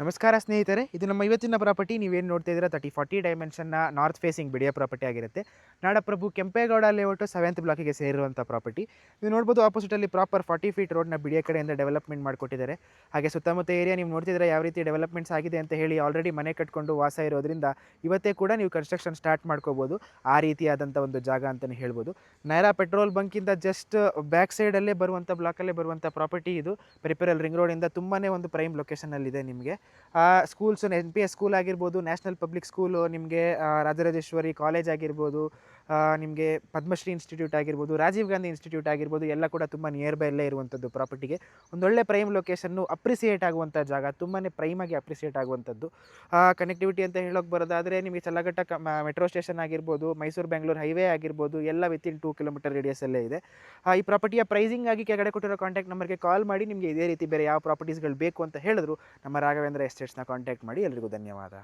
ನಮಸ್ಕಾರ ಸ್ನೇಹಿತರೆ, ಇದು ನಮ್ಮ ಇವತ್ತಿನ ಪ್ರಾಪರ್ಟಿ. ನೀವೇನು ನೋಡ್ತಾ ಇದ್ದೀರಾ 30-40 ಡೈಮೆನ್ಷನ್ನ ನಾರ್ತ್ ಫೇಸಿಂಗ್ ಬಿಡಿಯ ಪ್ರಾಪರ್ಟಿ ಆಗಿರುತ್ತೆ. ನಾಡಪ್ರಭು ಕೆಂಪೇಗೌಡ ಲೇಔಟು 7th ಬ್ಲಾಕಿಗೆ ಸೇರಿರುವಂಥ ಪ್ರಾಪರ್ಟಿ. ನೀವು ನೋಡ್ಬೋದು ಆಪೋಸಿಟಲ್ಲಿ ಪ್ರಾಪರ್ 40 ಫೀಟ್ ರೋಡ್ನ ಬಿಡಿಯ ಕಡೆಯಿಂದ ಡೆವಲಪ್ಮೆಂಟ್ ಮಾಡಿಕೊಟ್ಟಿದ್ದಾರೆ. ಹಾಗೆ ಸುತ್ತಮುತ್ತ ಏರಿಯಾ ನೀವು ನೋಡ್ತಿದ್ರೆ ಯಾವ ರೀತಿ ಡೆವಲಪ್ಮೆಂಟ್ಸ್ ಆಗಿದೆ ಅಂತ ಹೇಳಿ ಆಲ್ರೆಡಿ ಮನೆ ಕಟ್ಕೊಂಡು ವಾಸ ಇರೋದ್ರಿಂದ ಇವತ್ತೇ ಕೂಡ ನೀವು ಕನ್ಸ್ಟ್ರಕ್ಷನ್ ಸ್ಟಾರ್ಟ್ ಮಾಡ್ಕೋಬೋದು. ಆ ರೀತಿಯಾದಂಥ ಒಂದು ಜಾಗ ಅಂತಲೇ ಹೇಳ್ಬೋದು. ನೈರಾ ಪೆಟ್ರೋಲ್ ಬಂಕಿಂದ ಜಸ್ಟ್ ಬ್ಯಾಕ್ ಸೈಡಲ್ಲೇ ಬರುವಂಥ ಬ್ಲಾಕಲ್ಲೇ ಬರುವಂಥ ಪ್ರಾಪರ್ಟಿ ಇದು. ಪೆರಿಪೆರಲ್ ರಿಂಗ್ ರೋಡಿಂದ ತುಂಬಾ ಒಂದು ಪ್ರೈಮ್ ಲೊಕೇಶನಲ್ಲಿದೆ. ನಿಮಗೆ ಸ್ಕೂಲ್ಸು NPS ಸ್ಕೂಲ್ ಆಗಿರ್ಬೋದು, ನ್ಯಾಷನಲ್ ಪಬ್ಲಿಕ್ ಸ್ಕೂಲು, ನಿಮಗೆ ರಾಜರಾಜೇಶ್ವರಿ ಕಾಲೇಜ್ ಆಗಿರ್ಬೋದು, ನಿಮಗೆ ಪದ್ಮಶ್ರೀ ಇನ್ಸ್ಟಿಟ್ಯೂಟ್ ಆಗಿರ್ಬೋದು, ರಾಜೀವ್ ಗಾಂಧಿ ಇನ್ಸ್ಟಿಟ್ಯೂಟ್ ಆಗಿರ್ಬೋದು, ಎಲ್ಲ ಕೂಡ ತುಂಬ ನಿಯರ್ ಬೈ ಅಲ್ಲೇ ಇರುವಂಥದ್ದು ಪ್ರಾಪರ್ಟಿಗೆ. ಒಂದೊಳ್ಳೆ ಪ್ರೈಮ್ ಲೊಕೇಶನ್ನು, ಅಪ್ರಿಸಿಯೇಟ್ ಆಗುವಂಥ ಜಾಗ, ತುಂಬಾ ಪ್ರೈಮಾಗಿ ಅಪ್ರಿಸಿಯೇಟ್ ಆಗುವಂಥದ್ದು. ಕನೆಕ್ಟಿವಿಟಿ ಅಂತ ಹೇಳೋಕೆ ಬರೋದಾದರೆ ನಿಮಗೆ ಚಲ್ಲಘಟ್ಟ ಮೆಟ್ರೋ ಸ್ಟೇಷನ್ ಆಗಿರ್ಬೋದು, ಮೈಸೂರು ಬೆಂಗಳೂರು ಹೈವೇ ಆಗಿರ್ಬೋದು, ಎಲ್ಲ ವಿತಿನ್ 2 ಕಿಲೋಮೀಟರ್ ರೇಡಿಯಸಲ್ಲೇ ಇದೆ. ಈ ಪ್ರಾಪರ್ಟಿಯ ಪ್ರೈಸಿಂಗ್ ಆಗಿ ಕೆಳಗಡೆ ಕೊಟ್ಟಿರೋ ಕಾಂಟ್ಯಾಕ್ಟ್ ನಂಬರ್ಗೆ ಕಾಲ್ ಮಾಡಿ ನಿಮಗೆ ಇದೇ ರೀತಿ ಬೇರೆ ಯಾವ ಪ್ರಾಪರ್ಟೀಸ್ಗಳು ಬೇಕು ಅಂತ ಹೇಳಿದ್ರು ನಮ್ಮ ರಾಘವೇಂದ್ರ ಎಸ್ಟೇಟ್ಸ್ನ ಕಾಂಟ್ಯಾಕ್ಟ್ ಮಾಡಿ. ಎಲ್ರಿಗೂ ಧನ್ಯವಾದ.